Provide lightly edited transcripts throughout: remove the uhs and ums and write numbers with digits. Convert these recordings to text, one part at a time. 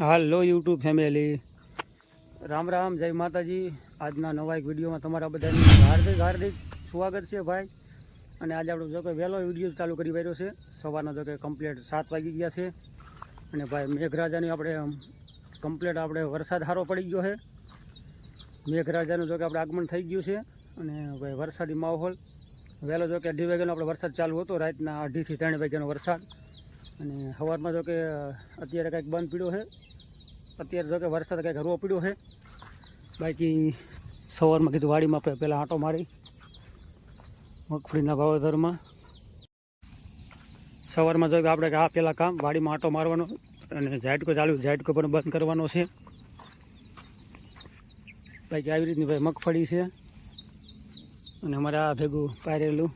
હાલો YouTube family, Ram Ram, જય માતાજી। આજના નવા એક વિડીયોમાં તમારા બધાનું હાર્દિક હાર્દિક સ્વાગત છે ભાઈ। અને આજે આપણો જો કે વહેલો વિડીયો ચાલુ કરી રહ્યો છે। સવારનો જો કે કમ્પ્લીટ 7 વાગી ગયા છે। અને ભાઈ મેઘરાજાની આપણે કમ્પ્લીટ આપણે વરસાદ સારો પડી ગયો છે। મેઘરાજાનું જો કે આપણે આગમન થઈ ગયું છે। અને ભાઈ વરસાદી માહોલ વહેલો જો કે 2 વાગ્યાનો આપણે વરસાદ ચાલુ હતો, રાતના 2:30 થી 3 વાગ્યાનો વરસાદ। અને સવારમાં જો કે અત્યારે કંઈક બંધ પીડ્યો છે। અત્યારે જો કે વરસાદ કંઈક હરવો પીડ્યો છે। બાકી સવારમાં કીધું વાડીમાં પહેલાં આંટો મારી મગફળીના વાવેતરમાં। સવારમાં જો કે આપણે આ પહેલાં કામ વાડીમાં આંટો મારવાનો અને ઝાટકો ચાલુ, ઝાટકો પણ બંધ કરવાનો છે। બાકી આવી રીતની ભાઈ મગફળી છે। અને અમારે આ ભેગું પારેલું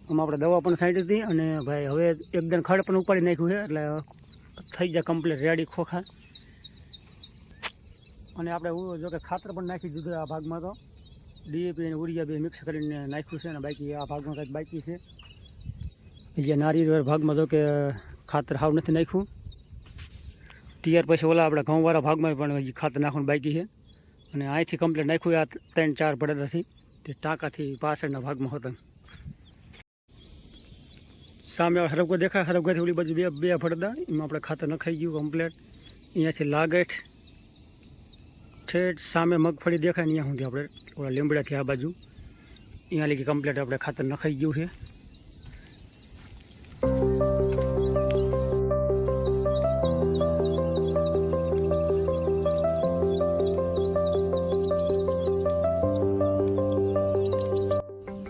આમાં આપણે દવા પણ છાંટી હતી। અને ભાઈ હવે એકદમ ખડ પણ ઉપાડી નાખ્યું છે, એટલે થઈ જાય કમ્પ્લીટ રેડી ખોખા। અને આપણે જો કે ખાતર પણ નાખી દીધું આ ભાગમાં, તો ડીએપી અને ઉરિયા બે મિક્સ કરીને નાખ્યું છે। અને બાકી આ ભાગમાં કંઈક બાકી છે, જે નારિયેળ ભાગમાં જો કે ખાતર હાવ નથી નાખ્યું। ત્યાર પછી ઓલા આપણે ઘઉંવાળા ભાગમાં પણ હજી ખાતર નાખવાનું બાકી છે। અને અહીંથી કમ્પ્લીટ નાખ્યું આ 3-4 પડેલાથી, તે ટાંકાથી પાછળના ભાગમાં હતા। સામે હરગો દેખાય, હરગોથી ઓલી બાજુ બે પડદા, એમાં આપણે ખાતર નખાઈ ગયું કમ્પ્લીટ। અહીંયાથી લાગેઠ ઠેઠ સામે મગફળી દેખાય ને અહીંયા સુધી આપણે ઓલા લીમડાથી આ બાજુ અહીંયા લગી કમ્પ્લીટ આપણે ખાતર નખાઈ ગયું છે।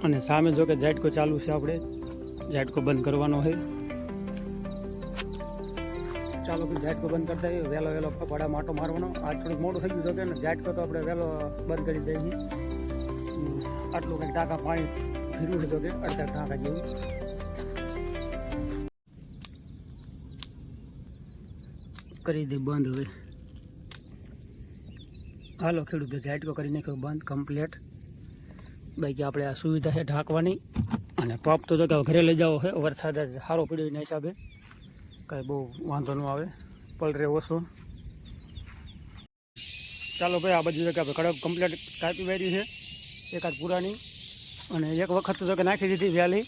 અને સામે જો કે ઝાટકો ચાલુ છે, આપણે ઝાટકો બંધ કરવાનો છે। ચાલો કે ઝાટકો બંધ કરતા હોય, વહેલો વહેલો કપાડા માટો મારવાનો। આજ થોડુંક મોડું થઈ ગયું છે કે ઝાટકો તો આપણે વહેલો બંધ કરી દઈએ। આટલું કંઈક ટાંકા પાણી ફીરવું છે, તો કે અડધા ટાંકા જેવું કરી દે બંધ। હવે હાલો ખેડૂત ઝાટકો કરી નાખ્યો બંધ કમ્પ્લીટ। બાકી આપણે આ સુવિધા છે ઢાંકવાની। અને પંપ તો જો કે ઘરે લઈ જાઓ છે, વરસાદ સારો પડ્યો એના હિસાબે કાંઈ બહુ વાંધો ન આવે, પલરે ઓછો। ચાલો ભાઈ, આ બાજુ કે આપણે કડક કમ્પ્લીટ કાપી વાળી છે એકાદ પુરાની। અને એક વખત તો કે નાખી દીધી વહેલી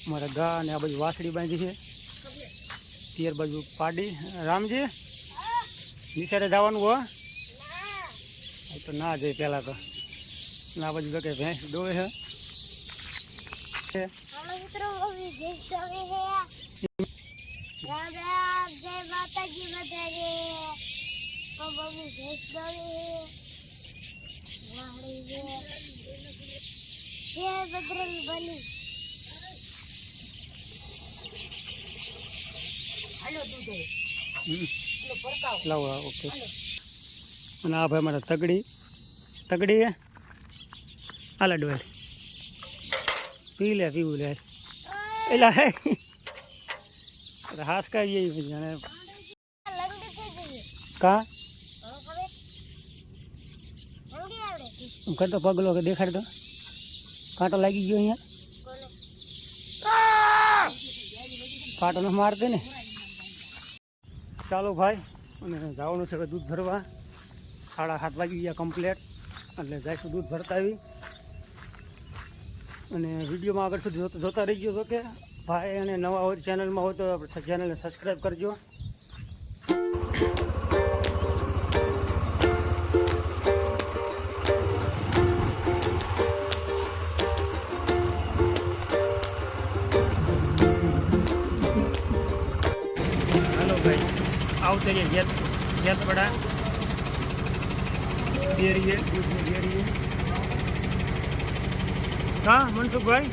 મારા ગા, અને આ બાજુ વાસળી બાંધી છે, ત્યાર બાજુ પાડી। રામજી નિશાળે જવાનું હો તો ના જઈ પહેલાં તો। આ બાજુ તો કે ભેંસ દોવે છે। લાવો ઓકે। અને આ ભાઈ મારા તગડી હે, આલા ડોલ પી લે, પીવું લે એલા હે હાસ કાઢી અને કા કરતો પગલો કે દેખાડ તો કાંટો લાગી ગયો અહીંયા, કાંટો ન મારતે ને। ચાલો ભાઈ, અને જવાનું છે દૂધ ભરવા। 7:30 વાગી ગયા કમ્પ્લીટ, એટલે જઈશું દૂધ ભરતા આવી। અને વિડીયોમાં આગળ સુધી જોતા રહી ગયો તો કે ભાઈ, અને નવા હોય ચેનલમાં હોય તો ચેનલને સબસ્ક્રાઈબ કરજો। હાલો ભાઈ, આવતે જેતપડા ડેરીએ, દૂધની ડેરીએ। હા મનસુખભાઈ,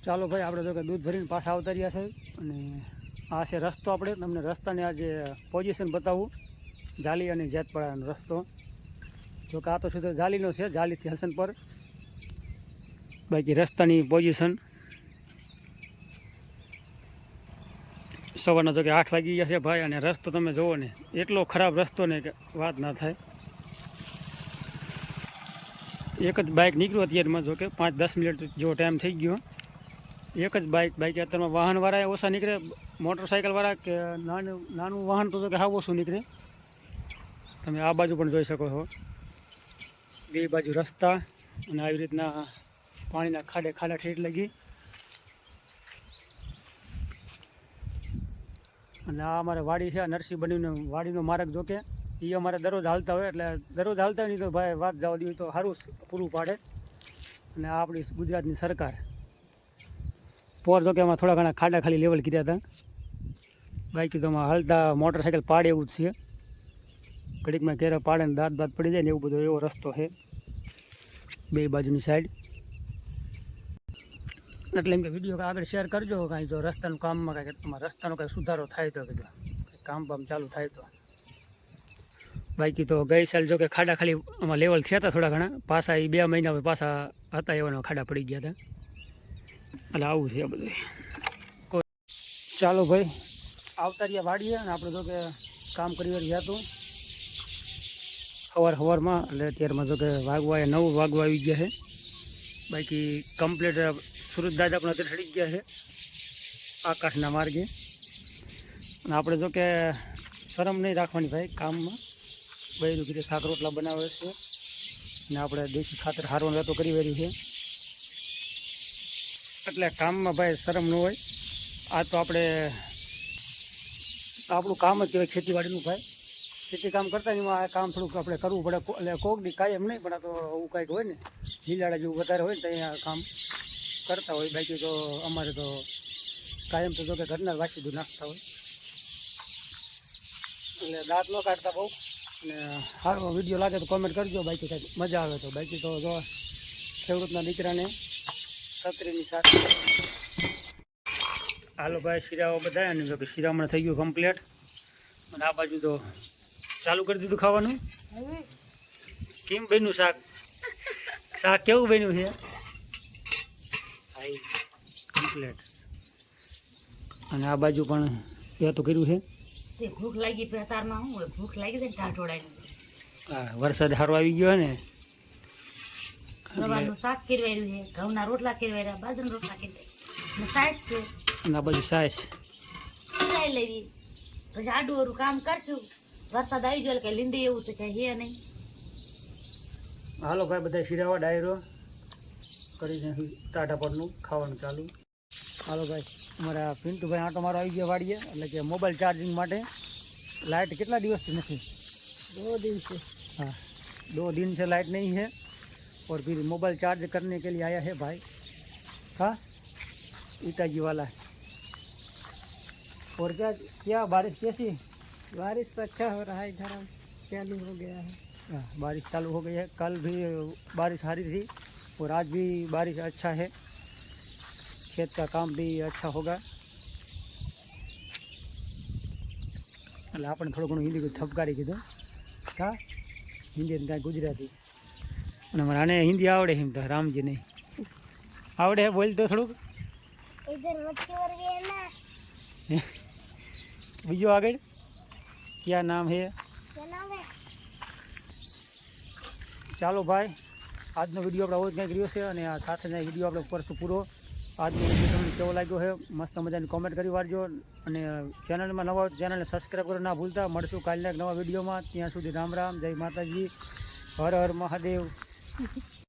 ચાલો ભાઈ, આપણે જો કે દૂધ ભરીને પાછા આવતા રહ્યા છે। અને આ છે રસ્તો, આપણે તમને રસ્તાની આજે પોઝિશન બતાવું, જાલી અને જેતપડાનો રસ્તો। જો કે આ તો સીધો જાલીનો છે, જાલીથી હસન પર। બાકી રસ્તાની પોઝિશન સવારના જો કે 8 વાગી ગયા છે ભાઈ। અને રસ્તો તમે જુઓ ને, એટલો ખરાબ રસ્તો ને કે વાત ના થાય। એક જ બાઇક નીકળ્યું અત્યારમાં, જો કે 5-10 મિનિટ જેવો ટાઈમ થઈ ગયો. એક જ બાઇક અત્યારમાં વાહનવાળા ઓછા નીકળે, મોટરસાઇકલવાળા કે નાનું વાહન તો કે હાવ ઓછું નીકળે. તમે આ બાજુ પણ જોઈ શકો છો, બે બાજુ રસ્તા અને આવી રીતના પાણીના ખાડા ઠેઠ લગી. અને આ અમારે વાડી છે, નરસિંહ બનીને વાડીનો માર્ગ જો કે એ અમારે દરરોજ હાલતા હોય, એટલે દરરોજ હાલતા હોય નહીં તો ભાઈ વાત જવા દઈએ તો સારું પૂરું પાડે. અને આ આપણી ગુજરાતની સરકાર પોર જો કે એમાં થોડા ઘણા ખાડા ખાલી લેવલ કર્યા હતા. બાકી તો આમાં હાલતા મોટરસાઇકલ પાડે એવું જ છે. ઘડીકમાં ક્યારે પાડે ને દાંત પડી જાય ને એવું બધો એવો રસ્તો છે બે બાજુની સાઈડ. એટલે એમ કે વિડીયો આગળ શેર કરજો, કાંઈ જો રસ્તાનું કામમાં કાંઈ તમારા રસ્તાનો કાંઈ સુધારો થાય તો કીધું કામ ચાલુ થાય તો. બાકી તો ગઈ સાલ જો કે ખાડા ખાલી આમાં લેવલ થયા હતા થોડા ઘણા, પાછા એ 2 મહિના પાછા હતા એવાના ખાડા પડી ગયા હતા. એટલે આવું છે બધું. ચાલો ભાઈ આવતા રહ્યા વાડીએ, અને આપણે જો કે કામ કરી રહ્યા હતું સવારમાં. એટલે અત્યારમાં જો કે 9 વાગવા આવી ગયા છે. બાકી કમ્પ્લીટ સુરત દાદા પણ અત્યારે ચડી ગયા છે આકાશના માર્ગે. અને આપણે જો કે શરમ નહીં રાખવાની ભાઈ કામમાં. બૈરું કીધે શાક રોટલા બનાવે છે, અને આપણે દેશી ખાતર હારવાનો વાતો કરી રહ્યું છે. એટલે કામમાં ભાઈ શરમ ન હોય. આ તો આપણું કામ જ કહેવાય ખેતીવાડીનું ભાઈ. ખેતી કામ કરતા એમાં આ કામ થોડુંક આપણે કરવું પડે. એટલે કોક દી કાયમ નહીં, પણ આ તો એવું કાંઈક હોય ને લીલાડા જેવું વધારે હોય ને તો અહીંયા કામ કરતા હોય. બાકી તો અમારે તો કાયમ તો જો કે ઘરના વાસી દૂધ નાખતા હોય, એટલે દાંત ન કાઢતા બહુ. અને સારો વિડીયો લાગે તો કોમેન્ટ કરજો. બાકી કાંઈક મજા આવે તો. બાકી તો જો ખેડૂતના દીકરાને છત્રીની સાથે હાલો ભાઈ શીરાઓ બધા. અને જો કે શિરામણ થઈ ગયું કમ્પ્લીટ. અને આ બાજુ તો ચાલુ કરી દીધું ખાવાનું. કેમ બન્યું શાક કેવું બન્યું છે? કમ્પ્લીટ. અને આ બાજુ પણ એ તો કર્યું છે. ભૂખ લાગી તારમાં શું હોય, ભૂખ લાગી છે ને ટાઢોડાની. હા વરસાદ સારો આવી ગયો ને. રવાનું શાક કેરવાયું છે, ઘઉંના રોટલા કેરવાયા, બાજરાના રોટલા કેરવાયા, સાસ છે. અને આ બાજુ સાસ લઈ લેવી. પછી આડું ઓરું કામ કરશું. વરસાદ આવી ગયો એટલે લીંડી એવું તો કઈ હે નહીં. હાલો ભાઈ બધા શીરાવા ડાયરો કરીને ટાટા પરનું ખાવાનું ચાલુ. હાલો ભાઈ અમારા પિન્ટુભાઈ આંટો મારો આવી ગયા વાડીએ. એટલે કે મોબાઈલ ચાર્જિંગ માટે लाइट कितना दिवस से नहीं? 2 दिन से। हाँ 2 दिन से लाइट नहीं है। और फिर मोबाइल चार्ज करने के लिए आया है भाई। हाँ ईटाजी वाला है। और क्या बारिश कैसी? बारिश तो अच्छा हो रहा है, इधर चालू हो गया है। हाँ बारिश चालू हो गई है। कल भी बारिश आ रही थी और आज भी बारिश अच्छा है। खेत का काम भी अच्छा होगा। એટલે આપણે થોડું ઘણું હિન્દી ઠપકારી કીધું. હા હિન્દી ને કાંઈ ગુજરાતી. અને મારે આને હિન્દી આવડે એમ તો રામજી નહીં આવડે બોલ તો થોડુંક. બીજું આગળ ક્યાં નામ હે? ચાલો ભાઈ આજનો વિડીયો આપણે આવો જ કંઈક રહ્યો છે. અને આ સાથે વિડીયો આપણે કરશું પૂરો. આજનો વિડીયો તમને કેવો લાગ્યો છે મસ્ત મજાની કોમેન્ટ કરી વાળજો. અને ચેનલમાં નવા હોય ચેનલને સબસ્ક્રાઈબ કરવા ના ભૂલતા. મળશું કાલના એક નવા વિડીયોમાં. ત્યાં સુધી રામ રામ, જય માતાજી, હર હર મહાદેવ.